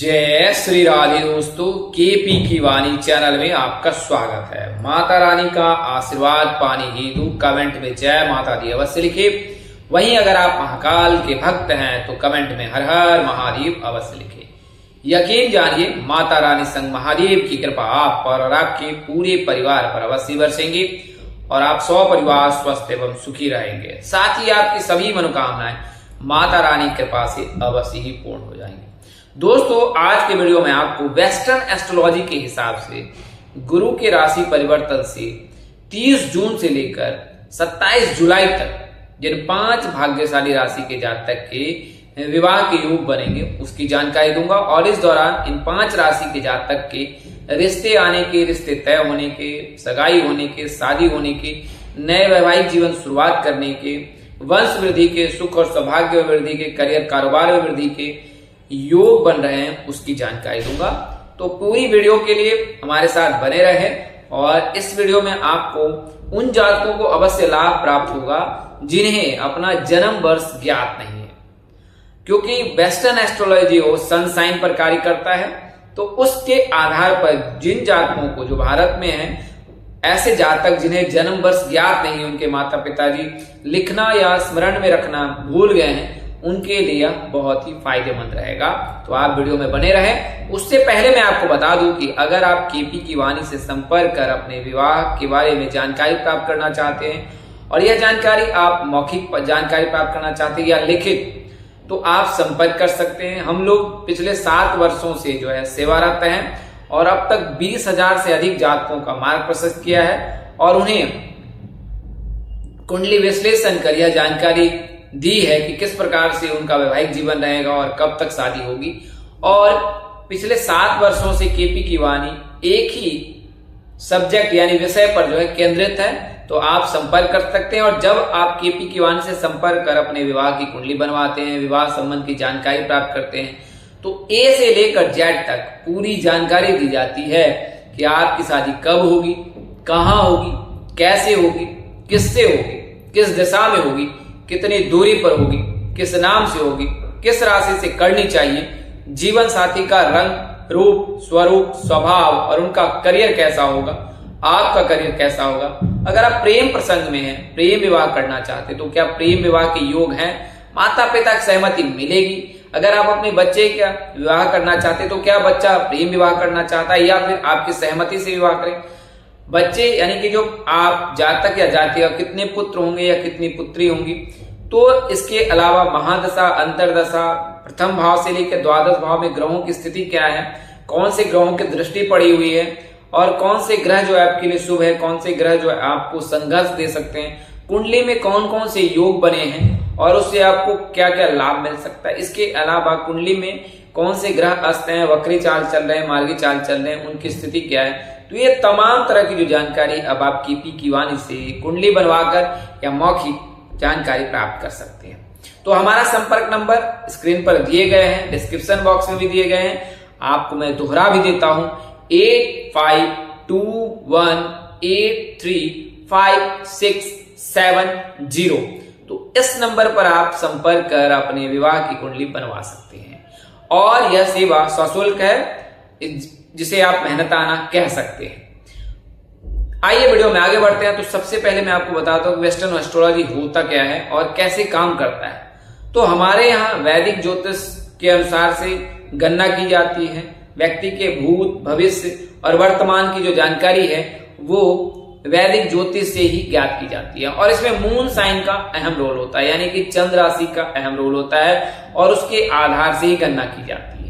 जय श्री राधे दोस्तों, केपी की वाणी चैनल में आपका स्वागत है। माता रानी का आशीर्वाद पाने हेतु कमेंट में जय माता दी अवश्य लिखे। वहीं अगर आप महाकाल के भक्त हैं तो कमेंट में हर हर महादेव अवश्य लिखे। यकीन जानिए माता रानी संग महादेव की कृपा आप पर और आपके पूरे परिवार पर अवश्य बरसेंगे और आप 100 परिवार स्वस्थ एवं सुखी रहेंगे। साथ ही आपकी सभी मनोकामनाएं माता रानी कृपा से अवश्य ही पूर्ण हो जाएंगी। दोस्तों, आज के वीडियो में आपको वेस्टर्न एस्ट्रोलॉजी के हिसाब से गुरु के राशि परिवर्तन से 30 जून से लेकर 27 जुलाई तक जिन 5 भाग्यशाली राशि के जातक के विवाह के योग बनेंगे उसकी जानकारी दूंगा और इस दौरान इन 5 राशि के जातक के रिश्ते आने के, रिश्ते तय होने के, सगाई होने के, शादी होने के, नए वैवाहिक जीवन शुरुआत करने के, वंश वृद्धि के, सुख और सौभाग्य में वृद्धि के, करियर कारोबार में वृद्धि के योग बन रहे हैं उसकी जानकारी दूंगा। तो पूरी वीडियो के लिए हमारे साथ बने रहें और इस वीडियो में आपको उन जातकों को अवश्य लाभ प्राप्त होगा जिन्हें अपना जन्म वर्ष ज्ञात नहीं है, क्योंकि वेस्टर्न एस्ट्रोलॉजी वो सन साइन पर कार्य करता है। तो उसके आधार पर जिन जातकों को जो भारत में है, ऐसे जातक जिन्हें जन्म वर्ष ज्ञात नहीं, उनके माता पिताजी लिखना या स्मरण में रखना भूल गए हैं, उनके लिए बहुत ही फायदेमंद रहेगा। तो आप वीडियो में बने रहें। उससे पहले मैं आपको बता दूं कि अगर आप केपी की वाणी से संपर्क कर अपने विवाह के बारे में जानकारी प्राप्त करना चाहते हैं और यह जानकारी आप मौखिक जानकारी प्राप्त करना चाहते हैं या लिखित, तो आप संपर्क कर सकते हैं। हम लोग पिछले 7 वर्षों से जो है सेवारत हैं और अब तक 20,000 से अधिक जातकों का मार्ग प्रशस्त किया है और उन्हें कुंडली विश्लेषण कर यह जानकारी दी है कि किस प्रकार से उनका वैवाहिक जीवन रहेगा और कब तक शादी होगी। और पिछले 7 वर्षों से केपी की वाणी एक ही सब्जेक्ट यानी विषय पर जो है केंद्रित है। तो आप संपर्क कर सकते हैं और जब आप केपी की वाणी से संपर्क कर अपने विवाह की कुंडली बनवाते हैं, विवाह संबंध की जानकारी प्राप्त करते हैं, तो ए से लेकर जेड तक पूरी जानकारी दी जाती है कि आपकी शादी कब होगी, कहाँ होगी, कैसे होगी, किससे होगी, किस दिशा में होगी, कितनी दूरी पर होगी, किस नाम से होगी, किस राशि से करनी चाहिए, जीवन साथी का रंग, रूप, स्वरूप, स्वभाव और उनका करियर कैसा होगा, आपका करियर कैसा होगा। अगर आप प्रेम प्रसंग में हैं, प्रेम विवाह करना चाहते तो क्या प्रेम विवाह के योग हैं, माता पिता की सहमति मिलेगी। अगर आप अपने बच्चे का विवाह करना चाहते तो क्या बच्चा प्रेम विवाह करना चाहता है या फिर आपकी सहमति से विवाह करें। बच्चे यानी कि जो आप जातक या जाति कितने पुत्र होंगे या कितनी पुत्री होंगी। तो इसके अलावा महादशा, अंतरदशा, प्रथम भाव से लेकर द्वादश भाव में ग्रहों की स्थिति क्या है, कौन से ग्रहों की दृष्टि पड़ी हुई है और कौन से ग्रह जो है आपके लिए शुभ है, कौन से ग्रह जो है आपको संघर्ष दे सकते हैं, कुंडली में कौन कौन से योग बने हैं और उससे आपको क्या क्या लाभ मिल सकता है। इसके अलावा कुंडली में कौन से ग्रह अस्त हैं, वक्री चाल चल रहे हैं, मार्गी चाल चल रहे हैं, उनकी स्थिति क्या है। तो ये तमाम तरह की जो जानकारी अब आप केपी की वाणी से कुंडली बनवाकर या मौखिक जानकारी प्राप्त कर सकते हैं। तो हमारा संपर्क नंबर स्क्रीन पर दिए गए हैं, डिस्क्रिप्शन बॉक्स में भी दिए गए हैं। आपको मैं दोहरा भी देता हूं 8521835670। तो इस नंबर पर आप संपर्क कर अपने विवाह की कुंडली बनवा सकते हैं और यह सेवा सशुल्क है, जिसे आप मेहनताना कह सकते हैं। आइए वीडियो में आगे बढ़ते हैं। तो सबसे पहले मैं आपको बताता हूँ वेस्टर्न एस्ट्रोलॉजी होता क्या है और कैसे काम करता है। तो हमारे यहाँ वैदिक ज्योतिष के अनुसार से गणना की जाती है। व्यक्ति के भूत, भविष्य और वर्तमान की जो जानकारी है वो वैदिक ज्योतिष से ही ज्ञात की जाती है और इसमें मून साइन का अहम रोल होता है, यानी कि चंद्र राशि का अहम रोल होता है और उसके आधार से ही गणना की जाती है।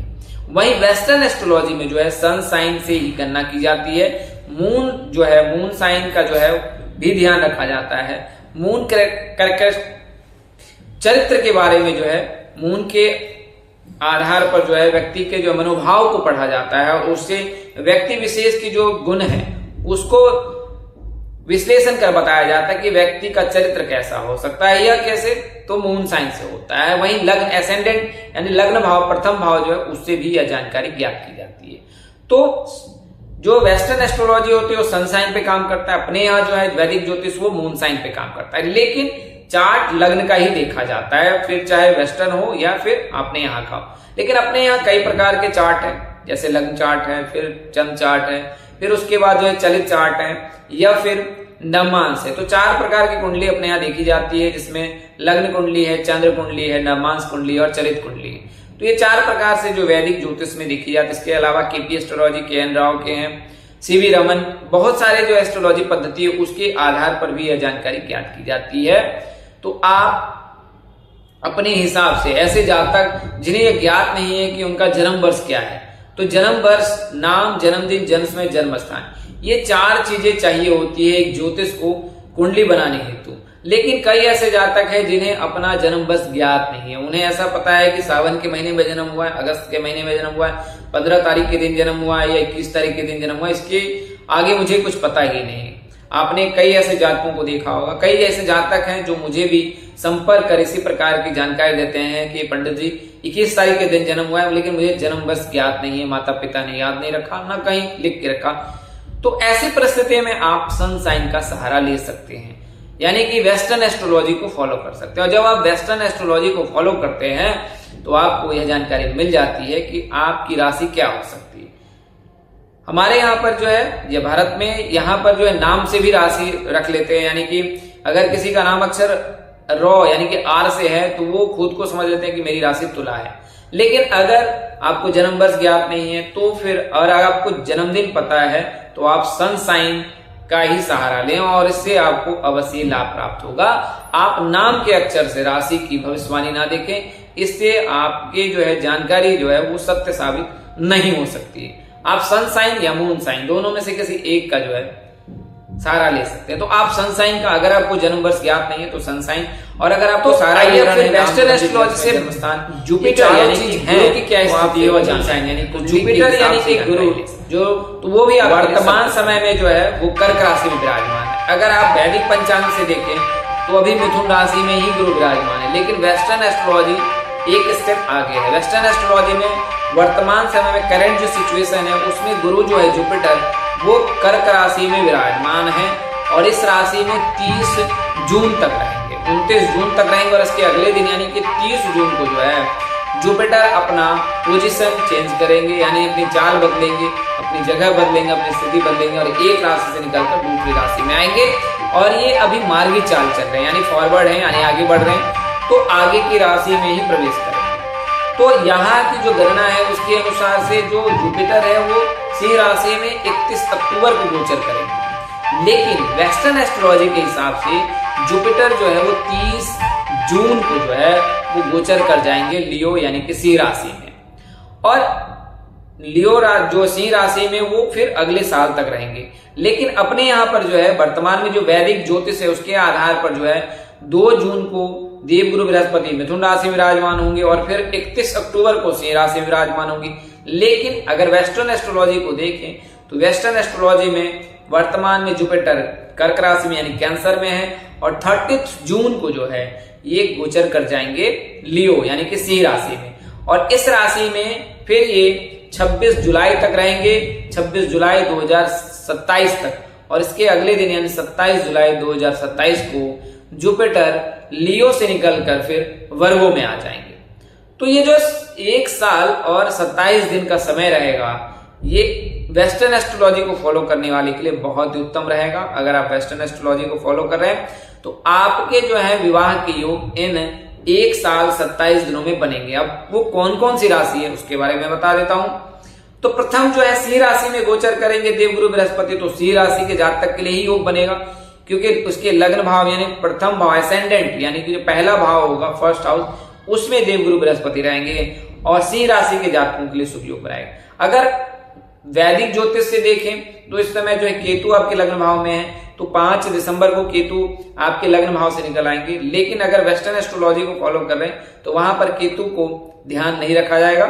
वहीं वेस्टर्न एस्ट्रोलॉजी में जो है सन साइन से ही गणना की जाती है। मून जो है, मून साइन का जो है भी ध्यान रखा जाता है। मून चरित्र के बारे में जो है मून के आधार पर जो है व्यक्ति के जो मनोभाव को पढ़ा जाता है और उससे व्यक्ति विशेष की जो गुण है उसको विश्लेषण कर बताया जाता है कि व्यक्ति का चरित्र कैसा हो सकता है या कैसे, तो मून साइन से होता है। वहीं लग्न एसेंडेंट यानी लग्न भाव, प्रथम भाव जो है उससे भी यह जानकारी ज्ञात की जाती है। तो जो वेस्टर्न एस्ट्रोलॉजी होती है वो सन साइन पे काम करता है, अपने यहाँ जो है वैदिक ज्योतिष वो मून साइन पे काम करता है। लेकिन चार्ट लग्न का ही देखा जाता है, फिर चाहे वेस्टर्न हो या फिर अपने यहाँ का हो। लेकिन अपने यहाँ कई प्रकार के चार्ट हैं, जैसे लग्न चार्ट है, फिर चंद्र चार्ट है, फिर उसके बाद जो है चलित चार्ट है या फिर नवमांश है। तो 4 प्रकार की कुंडली अपने यहाँ देखी जाती है, जिसमें लग्न कुंडली है, चंद्र कुंडली है, नवमांश कुंडली और चलित कुंडली है। तो ये 4 प्रकार से जो वैदिक ज्योतिष में देखी जाती है। इसके अलावा केपी एस्ट्रोलॉजी के.एन. राव के हैं, सीवी रमन, बहुत सारे जो एस्ट्रोलॉजी पद्धति है उसके आधार पर भी यह जानकारी ज्ञात की जाती है। तो आप अपने हिसाब से ऐसे जातक जिन्हें यह ज्ञात नहीं है कि उनका जन्म वर्ष क्या है, तो जन्म वर्ष, नाम, जन्मदिन, जन्म समय, जन्म स्थान, ये 4 चीजें चाहिए होती है एक ज्योतिष को कुंडली बनाने हेतु। लेकिन कई ऐसे जातक हैं जिन्हें अपना जन्म वर्ष ज्ञात नहीं है। उन्हें ऐसा पता है कि सावन के महीने में जन्म हुआ है, अगस्त के महीने में जन्म हुआ है, 15 तारीख के दिन जन्म हुआ है या 21 तारीख के दिन जन्म हुआ है, इसके आगे मुझे कुछ पता ही नहीं। आपने कई ऐसे जातकों को देखा होगा, कई ऐसे जातक हैं जो मुझे भी संपर्क कर इसी प्रकार की जानकारी देते हैं कि पंडित जी 21 तारीख के दिन जन्म हुआ है, लेकिन मुझे जन्म वर्ष ज्ञात नहीं है, माता पिता ने याद नहीं रखा, ना कहीं लिख के रखा। तो ऐसी परिस्थिति में आप सन साइन का सहारा ले सकते हैं, यानी कि वेस्टर्न एस्ट्रोलॉजी को फॉलो कर सकते हैं। और जब आप वेस्टर्न एस्ट्रोलॉजी को फॉलो करते हैं तो आपको यह जानकारी मिल जाती है कि आपकी राशि क्या हो सकती है। हमारे यहाँ पर जो है, ये भारत में यहाँ पर जो है नाम से भी राशि रख लेते हैं, यानी कि अगर किसी का नाम अक्षर रॉ यानी कि आर से है तो वो खुद को समझ लेते हैं कि मेरी राशि तुला है। लेकिन अगर आपको जन्म वर्ष ज्ञात नहीं है तो फिर, और अगर आपको जन्मदिन पता है तो आप सन साइन का ही सहारा लें और इससे आपको अवश्य लाभ प्राप्त होगा। आप नाम के अक्षर से राशि की भविष्यवाणी ना देखें, इससे आपके जो है जानकारी जो है वो सत्य साबित नहीं हो सकती है। आप सन साइन या मून साइन दोनों में से किसी एक का जो है सहारा ले सकते हैं। तो आप सन साइन का, अगर आपको जन्म वर्ष ज्ञात नहीं है तो सन साइन, और अगर आपको तो सारा वेस्टर्न एस्ट्रोलॉजी से स्थान जुपिटर यानी कि गुरु की क्या स्थिति है और सन साइन यानी तो जुपिटर यानी कि गुरु जो, तो वो भी वर्तमान समय में जो है वो कर्क राशि में विराजमान है। अगर आप वैदिक पंचांग से देखें तो अभी मिथुन राशि में ही गुरु विराजमान है, लेकिन वेस्टर्न एस्ट्रोलॉजी एक स्टेप आगे है। वेस्टर्न एस्ट्रोलॉजी में वर्तमान समय में करंट जो सिचुएशन है उसमें गुरु जो है जुपिटर वो कर्क राशि में विराजमान है और इस राशि में 30 जून तक रहेंगे, 29 जून तक रहेंगे। और इसके अगले दिन यानी कि 30 जून को जो है जुपिटर अपना पोजीशन चेंज करेंगे, यानी अपनी चाल बदलेंगे, अपनी जगह बदलेंगे, अपनी स्थिति बदलेंगे और एक राशि से निकलकर दूसरी राशि में आएंगे। और ये अभी मार्गी चाल चल रहे हैं, यानी फॉरवर्ड है, यानी आगे बढ़ रहे हैं, तो आगे की राशि में ही प्रवेश करेंगे। तो यहाँ की जो गणना है उसके अनुसार से जो जुपिटर है वो सिंह राशि में 31 अक्टूबर को गोचर करेंगे, लेकिन वेस्टर्न एस्ट्रोलॉजी के हिसाब से जुपिटर जो है वो 30 जून को जो है वो गोचर कर जाएंगे लियो यानी कि सिंह राशि में। और लियो जो सिंह राशि में वो फिर अगले साल तक रहेंगे। लेकिन अपने यहाँ पर जो है वर्तमान में जो वैदिक ज्योतिष है उसके आधार पर जो है 2 जून को देवगुरु बृहस्पति मिथुन राशि में विराजमान होंगे और फिर 31 अक्टूबर को सिंह राशि में विराजमान होंगे। लेकिन अगर वेस्टर्न एस्ट्रोलॉजी को देखें तो वेस्टर्न एस्ट्रोलॉजी में वर्तमान में जुपिटर कर्क राशि में यानी कैंसर में है और 30 जून को जो है ये गोचर कर जाएंगे लियो यानी कि सिंह राशि में। और इस राशि में फिर ये 26 जुलाई तक रहेंगे, 26 जुलाई 2027 तक। और इसके अगले दिन यानी 27 जुलाई 2027 को जुपिटर लियो से निकलकर फिर वर्गो में आ जाएंगे। तो ये जो 1 साल और 27 दिन का समय रहेगा ये वेस्टर्न एस्ट्रोलॉजी को फॉलो करने वाले के लिए बहुत ही उत्तम रहेगा। अगर आप वेस्टर्न एस्ट्रोलॉजी को फॉलो कर रहे हैं तो आपके जो है विवाह के योग इन 1 साल 27 दिनों में बनेंगे। अब वो कौन कौन सी राशि है उसके बारे में बता देता हूं। तो प्रथम जो है सिंह राशि में गोचर करेंगे देवगुरु बृहस्पति, तो सिंह राशि के जातक के लिए ही योग बनेगा क्योंकि उसके लग्न भाव यानी प्रथम भाव एसेंडेंट यानी कि जो पहला भाव होगा फर्स्ट हाउस उसमें देवगुरु बृहस्पति रहेंगे और सिंह राशि के जातकों के लिए शुभ योग बनाएगा। अगर वैदिक ज्योतिष से देखें तो इस समय जो है केतु आपके लग्न भाव में है, तो 5 दिसंबर को केतु आपके लग्न भाव से निकल आएंगे। लेकिन अगर वेस्टर्न एस्ट्रोलॉजी को फॉलो कर रहे हैं तो वहां पर केतु को ध्यान नहीं रखा जाएगा।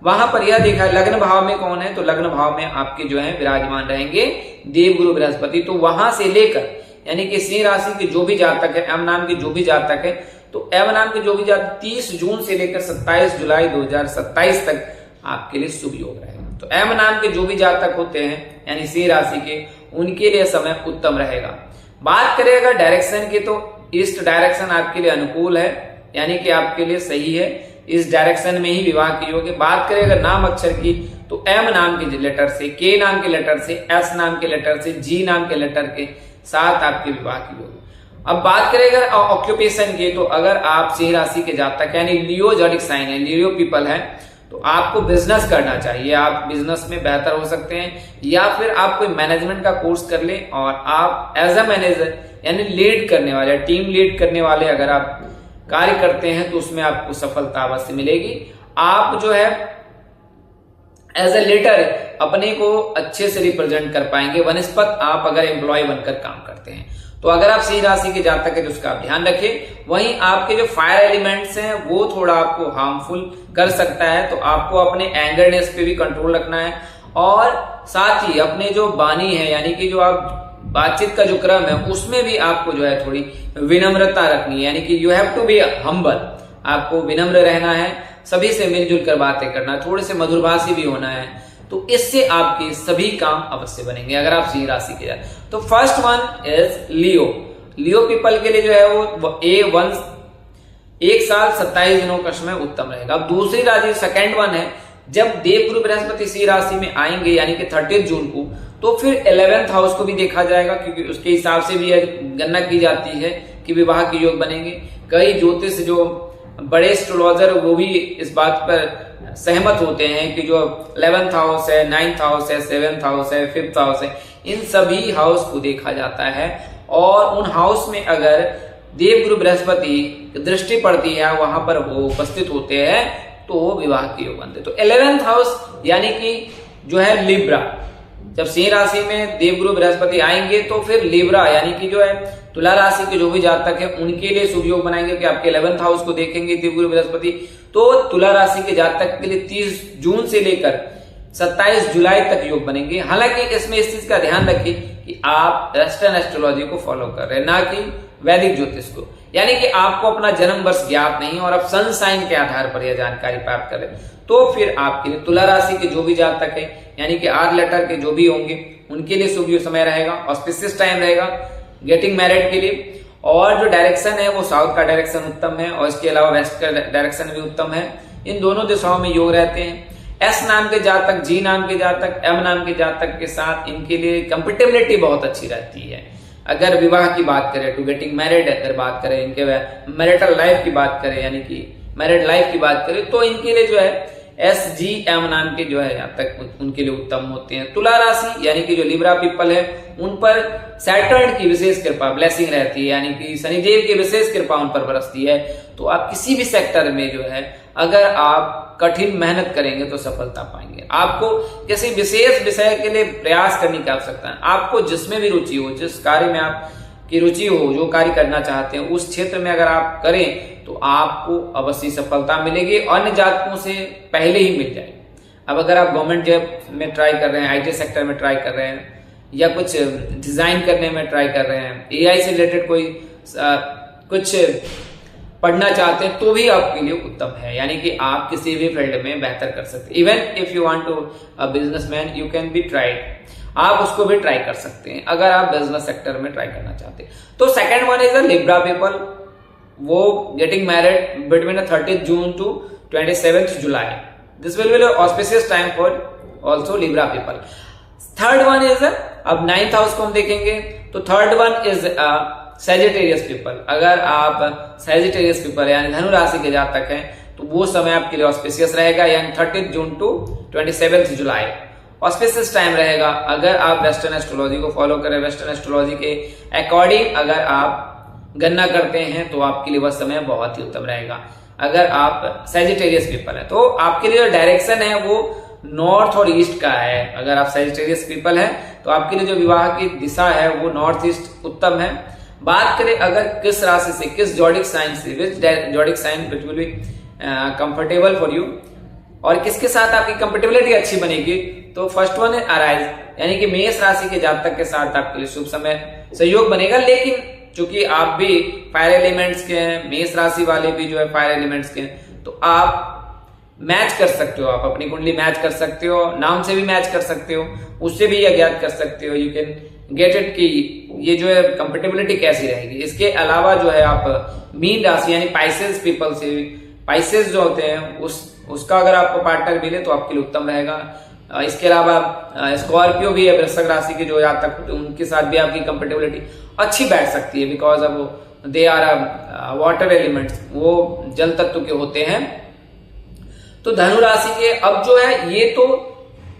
वहां पर यह देखा लग्न भाव में कौन है, तो लग्न भाव में आपके जो है विराजमान रहेंगे देवगुरु बृहस्पति। तो वहां से लेकर यानी कि सिंह राशि के जो भी जातक है, एम नाम के जो भी जातक है, तो एम नाम के जो भी जातक 30 जून से लेकर 27 जुलाई 2027 तक आपके लिए शुभ योग रहेगा। तो एम नाम के जो भी जातक होते हैं यानी सिंह राशि के, उनके लिए समय उत्तम रहेगा। बात करें अगर डायरेक्शन की, तो ईस्ट डायरेक्शन आपके लिए अनुकूल है, यानी कि आपके लिए सही है। इस डायरेक्शन में ही विवाह की होगी। बात करें अगर नाम अक्षर की, तो एम नाम के लेटर से, के नाम के लेटर से, एस नाम के लेटर से, जी नाम के लेटर के साथ आपके विवाह की होगी। अब बात करें अगर ऑक्यूपेशन की, तो अगर आप सिंह राशि के जातक यानी लियो जोडिक साइन है, लियो पीपल है, तो आपको बिजनेस करना चाहिए। आप बिजनेस में बेहतर हो सकते हैं, या फिर आप कोई मैनेजमेंट का कोर्स कर लें और आप एज अ मैनेजर यानी लीड करने वाले, टीम लीड करने वाले अगर आप कार्य करते हैं तो उसमें आपको सफलता अवश्य मिलेगी। आप जो है एज ए लीडर अपने को अच्छे से रिप्रेजेंट कर पाएंगे वनस्पत आप अगर एम्प्लॉय बनकर काम करते हैं। तो अगर आप सिंह राशि के जातक है तो उसका आप ध्यान रखें। वहीं आपके जो फायर एलिमेंट्स हैं वो थोड़ा आपको हार्मफुल कर सकता है, तो आपको अपने एंगरनेस पे भी कंट्रोल रखना है, और साथ ही अपने जो वाणी है यानी कि जो आप बातचीत का जो क्रम है उसमें भी आपको जो है थोड़ी विनम्रता रखनी है, यानी कि you have to be humble. आपको विनम्र रहना है, सभी से मिलजुल कर बातें करना है, थोड़े से मधुरभाषी भी होना है, तो इससे आपके सभी काम अवश्य बनेंगे अगर आप सिंह राशि के जाए। तो first one is Leo. Leo people के लिए जो है वो एक साल 27 दिनों का समय उत्तम रहेगा। अब दूसरी राशि सेकंड वन है, जब देवगुरु बृहस्पति सिंह राशि में आएंगे यानी कि 30 जून को, तो फिर 11th हाउस को भी देखा जाएगा, क्योंकि उसके हिसाब से भी गणना की जाती है कि विवाह के योग बनेंगे। कई ज्योतिष जो बड़े एस्ट्रोलॉजर वो भी इस बात पर सहमत होते हैं कि जो 11th हाउस है, 9th हाउस है, 7th हाउस है, 5th हाउस है, इन सभी हाउस को देखा जाता है, और उन हाउस में अगर देवगुरु बृहस्पति दृष्टि पड़ती है, वहां पर वो उपस्थित होते हैं, तो विवाह के योग बनते। तो 11th हाउस यानी कि जो है लिब्रा, जब सिंह राशि में देवगुरु बृहस्पति आएंगे तो फिर लिब्रा यानी कि जो है तुला राशि के जो भी जातक है उनके लिए शुभ योग बनाएंगे कि आपके 11th हाउस को देखेंगे देवगुरु बृहस्पति। तो तुला राशि के जातक के लिए 30 जून से लेकर 27 जुलाई तक योग बनेंगे। हालांकि इसमें इस चीज का ध्यान रखिए कि आप वेस्टर्न एस्ट्रोलॉजी को फॉलो कर रहे हैं, ना कि वैदिक ज्योतिष को, यानी कि आपको अपना जन्म वर्ष ज्ञात नहीं और आप सन साइन के आधार पर यह जानकारी प्राप्त करें, तो फिर आपके लिए तुला राशि के जो भी जातक है यानी कि आर लेटर के जो भी होंगे उनके लिए शुभ समय रहेगा, ऑस्पिशियस टाइम रहेगा गेटिंग मैरिड के लिए। और जो डायरेक्शन है वो साउथ का डायरेक्शन उत्तम है, और इसके अलावा वेस्ट का डायरेक्शन भी उत्तम है। इन दोनों दिशाओं में योग रहते हैं। एस नाम के जातक, जी नाम के जातक, एम नाम के जातक के साथ इनके लिए कंपेटेबिलिटी बहुत अच्छी रहती है। अगर विवाह की बात करें, टू गेटिंग मैरिड अगर बात करें, इनके मैरिटल लाइफ की बात करें यानी कि मैरिड लाइफ की बात करें, तो इनके लिए जो है एस जी एम नाम के जो है यहाँ तक उनके लिए उत्तम होते हैं। तुला राशि यानी कि जो लिब्रा पीपल है उन पर सैटर्न की विशेष कृपा ब्लेसिंग रहती है, यानी कि शनिदेव की विशेष कृपा उन पर बरसती है। तो आप किसी भी सेक्टर में जो है अगर आप कठिन मेहनत करेंगे तो सफलता पाएंगे। आपको किसी विशेष विषय के लिए प्रयास करने की आवश्यकता है। आपको जिसमें भी रुचि हो, जिस कार्य में आपकी रुचि हो, जो कार्य करना चाहते हैं उस क्षेत्र में अगर आप करें तो आपको अवश्य सफलता मिलेगी, अन्य जातकों से पहले ही मिल जाएगी। अब अगर आप गवर्नमेंट जॉब में ट्राई कर रहे हैं, आईटी सेक्टर में ट्राई कर रहे हैं, या कुछ डिजाइन करने में ट्राई कर रहे हैं, एआई से रिलेटेड कोई कुछ पढ़ना चाहते हैं, तो भी आपके लिए उत्तम है, यानी कि आप किसी भी फील्ड में बेहतर कर सकते हैं। Even if you want to a businessman you can be tried, आप उसको भी ट्राई कर सकते हैं अगर आप बिजनेस सेक्टर में ट्राई करना चाहते हैं। तो second one is the Libra people, वो getting married between 30 June to 27 July. This will be auspicious time for also Libra people. Third one is अब 9th हाउस को हम देखेंगे, तो third one is Sagittarius people. अगर आप Sagittarius people यानी धनु राशि के जातक हैं तो वो समय आपके लिए ऑस्पिशियस रहेगा, यानी 30 June to 27 July auspicious time रहेगा। अगर आप वेस्टर्न एस्ट्रोलॉजी को फॉलो करें, वेस्टर्न एस्ट्रोलॉजी के अकॉर्डिंग अगर आप गणना करते हैं तो आपके लिए वह समय बहुत ही उत्तम रहेगा। अगर आप सैजिटेरियस पीपल है तो आपके लिए जो डायरेक्शन है वो नॉर्थ और ईस्ट का है। अगर आप सैजिटेरियस पीपल है तो आपके लिए जो विवाह की दिशा है वो नॉर्थ ईस्ट उत्तम है। बात करें अगर किस राशि से, किस जॉडिक साइन से, which zodiac sign which will be comfortable for you, और किसके साथ आपकी कंपेटेबिलिटी अच्छी बनेगी, तो फर्स्ट वन है अराइज, यानी कि मेष राशि के जातक के साथ आपके लिए शुभ समय सहयोग बनेगा। लेकिन चूंकि आप भी फायर एलिमेंट्स के हैं, मेष राशि वाले भी जो है फायर एलिमेंट्स के हैं, तो आप मैच कर सकते हो, आप अपनी कुंडली मैच कर सकते हो, नाम से भी मैच कर सकते हो, उससे भी यह ज्ञात कर सकते हो। यू कैन गेट इट की ये जो है कंपेटेबिलिटी कैसी रहेगी। इसके अलावा जो है आप मीन राशि यानी पाइसेस पीपल से, पाइसेस जो होते हैं उसका अगर आपको पार्टनर मिले तो आपके लिए उत्तम रहेगा। इसके अलावा स्कॉर्पियो भी है, वृश्चिक राशि के जो जातक होते हैं उनके साथ भी आपकी कंपेटेबिलिटी अच्छी बैठ सकती है, बिकॉज अब दे आर वाटर एलिमेंट्स, वो जल तत्व के होते हैं। तो धनु राशि के अब जो है ये तो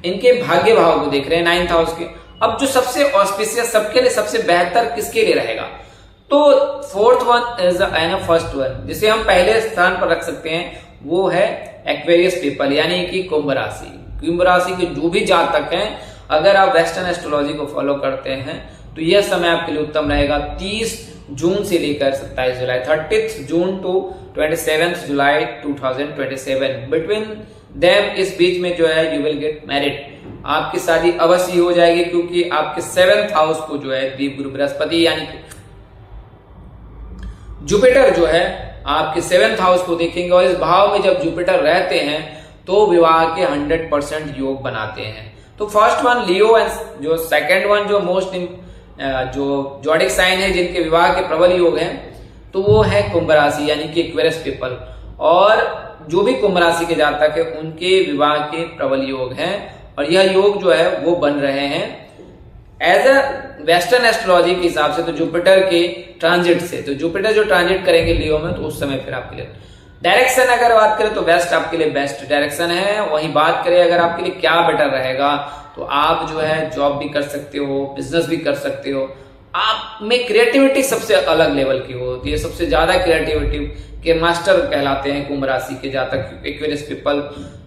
इनके भाग्य भाव को देख रहे हैं 9th हाउस के। अब जो सबसे ऑस्पिशियस सबके लिए सबसे बेहतर किसके लिए रहेगा, तो 4th one is first one जिसे हम पहले स्थान पर रख सकते हैं, वो है एक्वेरियस पीपल यानी कि कुंभ राशि। कुंभ राशि के जो भी जातक हैं, अगर आप वेस्टर्न एस्ट्रोलॉजी को फॉलो करते हैं तो यह समय आपके लिए उत्तम रहेगा। 30 जून से लेकर 27 जुलाई, 30 June to 27 July 2027 between them, इस बीच में जो है यू विल गेट मैरिड, आपकी शादी अवश्य हो जाएगी, क्योंकि आपके 7th हाउस को जो है देव गुरु बृहस्पति यानी कि जुपिटर जो है आपके 7th हाउस को देखेंगे, और इस भाव में जब जुपिटर रहते हैं तो विवाह के 100% योग बनाते हैं। तो फर्स्ट वन लियो एंड जो सेकंड वन जो मोस्ट जो जोडिक साइन है जिनके विवाह के प्रबल योग हैं, तो वो है कुंभ राशि यानी कि एक्वेरियस पीपल। और जो भी कुंभ राशि के जातक है उनके विवाह के प्रबल योग हैं, और यह योग जो है वो बन रहे हैं एज अ वेस्टर्न एस्ट्रोलॉजी के हिसाब से, तो जुपिटर के ट्रांजिट से। तो जुपिटर जो ट्रांजिट करेंगे लियो में, तो उस समय फिर आपके लिए डायरेक्शन अगर बात करें तो वेस्ट आपके लिए बेस्ट डायरेक्शन है। वहीं बात करें अगर आपके लिए क्या बेटर रहेगा, तो आप जो है जॉब भी कर सकते हो, बिजनेस भी कर सकते हो। आप में क्रिएटिविटी सबसे अलग लेवल की होती है, सबसे ज्यादा क्रिएटिविटी के मास्टर कहलाते हैं कुंभ राशि के जातक एक्वेरियस पीपल।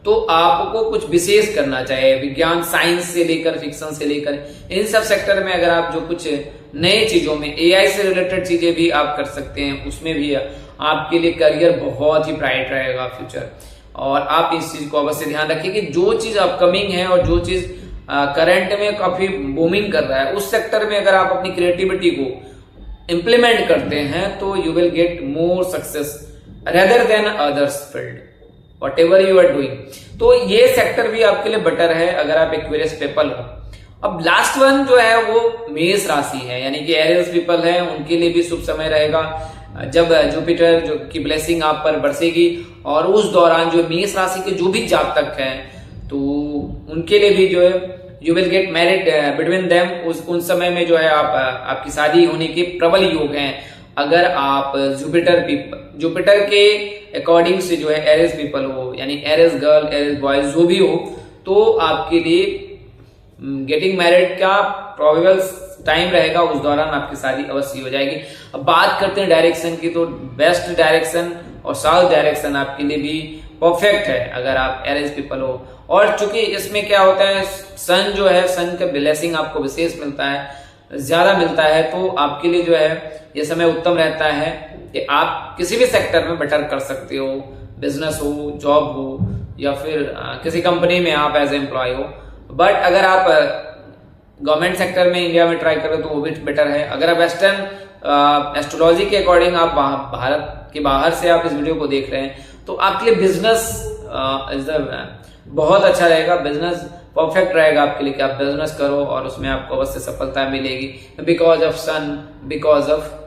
तो आपको कुछ विशेष करना चाहिए, विज्ञान साइंस से लेकर फिक्शन से लेकर इन सब सेक्टर में अगर आप जो कुछ नए चीजों में एआई से रिलेटेड चीजें भी आप कर सकते हैं, उसमें भी आपके लिए करियर बहुत ही ब्राइट रहेगा फ्यूचर। और आप इस चीज को अवश्य ध्यान रखिए कि जो चीज अपकमिंग है और जो चीज करंट में काफी बूमिंग कर रहा है, उस सेक्टर में अगर आप अपनी क्रिएटिविटी को इंप्लीमेंट करते हैं तो you will get more success rather than others field whatever you are doing. तो ये सेक्टर भी आपके लिए बेटर है अगर आप एक्वेरियस पीपल हो। अब लास्ट वन जो है वो मेष राशि है, यानी कि एरियस पीपल है, उनके लिए भी शुभ समय रहेगा जब जुपिटर जो की ब्लेसिंग आप पर बरसेगी। और उस दौरान जो मेष राशि के जो भी जातक हैं तो उनके लिए भी जो है you will get married between them, उन समय में जो है आपकी शादी होने के प्रबल योग हैं। अगर आप जुपिटर के अकॉर्डिंग से जो है एरियस पीपल हो, यानी एरियस गर्ल एरियस बॉयज जो भी हो, तो आपके लिए गेटिंग मैरिड का प्रोबेबल टाइम रहेगा, उस दौरान आपकी शादी अवश्य हो जाएगी। अब बात करते हैं डायरेक्शन की, तो बेस्ट डायरेक्शन और साउथ डायरेक्शन आपके लिए भी परफेक्ट है अगर आप एरियस पीपल हो। और चूंकि इसमें क्या होता है, सन जो है, सन का ब्लेसिंग आपको विशेष मिलता है, ज्यादा मिलता है, तो आपके लिए जो है ये समय उत्तम रहता है कि आप किसी भी सेक्टर में बेटर कर सकते हो, बिजनेस हो, जॉब हो, या फिर किसी कंपनी में आप एज एम्प्लॉय हो। बट अगर आप गवर्नमेंट सेक्टर में इंडिया में ट्राई करो तो वो भी बेटर है। अगर आप वेस्टर्न एस्ट्रोलॉजी के अकॉर्डिंग आप भारत के बाहर से आप इस वीडियो को देख रहे हैं, तो आपके लिए बिजनेस बहुत अच्छा रहेगा, बिजनेस परफेक्ट रहेगा आपके लिए कि आप बिजनेस करो और उसमें आपको अवश्य सफलता मिलेगी, because of sun, because of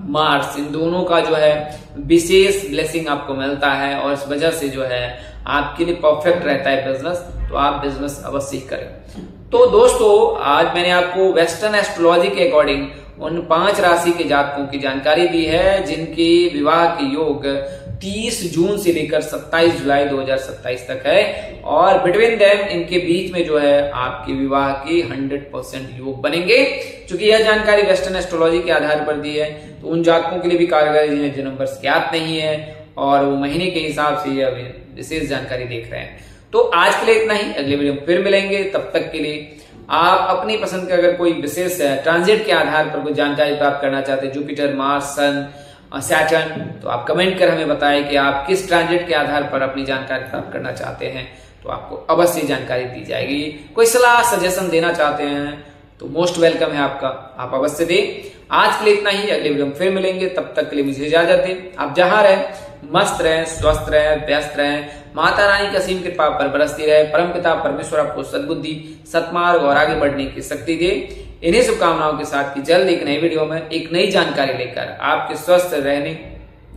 Mars, इन दोनों का जो है विशेष ब्लेसिंग आपको मिलता है, और इस वजह से जो है आपके लिए परफेक्ट रहता है बिजनेस। तो आप बिजनेस अवश्य करें। तो दोस्तों, आज मैंने आपको वेस्टर्न एस्ट्रोलॉजी के अकॉर्डिंग उन 5 राशि के जातकों की जानकारी दी है जिनके विवाह के योग 30 जून से लेकर 27 जुलाई 2027 तक है, और बिटवीन देम इनके बीच में जो है आपके विवाह के 100% योग बनेंगे। क्योंकि यह जानकारी वेस्टर्न एस्ट्रोलॉजी के आधार पर दी है, तो उन जातकों के लिए भी कारगर जिन्हें जो नंबर ज्ञात नहीं है और वो महीने के हिसाब से यह विशेष जानकारी देख रहे हैं। तो आज के लिए इतना ही, अगले वीडियो में फिर मिलेंगे। तब तक के लिए आप अपनी पसंद का अगर कोई विशेष ट्रांजिट के आधार पर कोई जानकारी प्राप्त करना चाहते हैं, जुपिटर, मार्स, सन, सैटर्न, तो आप कमेंट कर हमें बताएं कि आप किस ट्रांजिट के आधार पर अपनी जानकारी प्राप्त करना चाहते हैं, तो आपको अवश्य जानकारी दी जाएगी। कोई सलाह सजेशन देना चाहते हैं तो मोस्ट वेलकम है आपका, आप अवश्य दें। आज के लिए इतना ही, अगले वीडियो में फिर मिलेंगे। तब तक के लिए मुझे इजाजत दें। आप जहां रहें मस्त रहें, स्वस्थ रहें, व्यस्त रहें। माता रानी की असीम कृपा पर बरसती रहे। परमपिता परमेश्वर आपको सद्बुद्धि, सत्मार्ग और आगे बढ़ने की शक्ति दे। इन्हीं शुभकामनाओं के साथ कि जल्द एक नई वीडियो में एक नई जानकारी लेकर आपके स्वस्थ रहने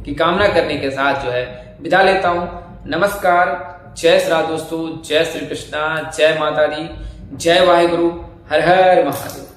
की कामना करने के साथ जो है विदा लेता हूं। नमस्कार, जय श्री राम दोस्तों, जय श्री कृष्णा, जय माता दी, जय वाहिगुरु, हर हर महादेव।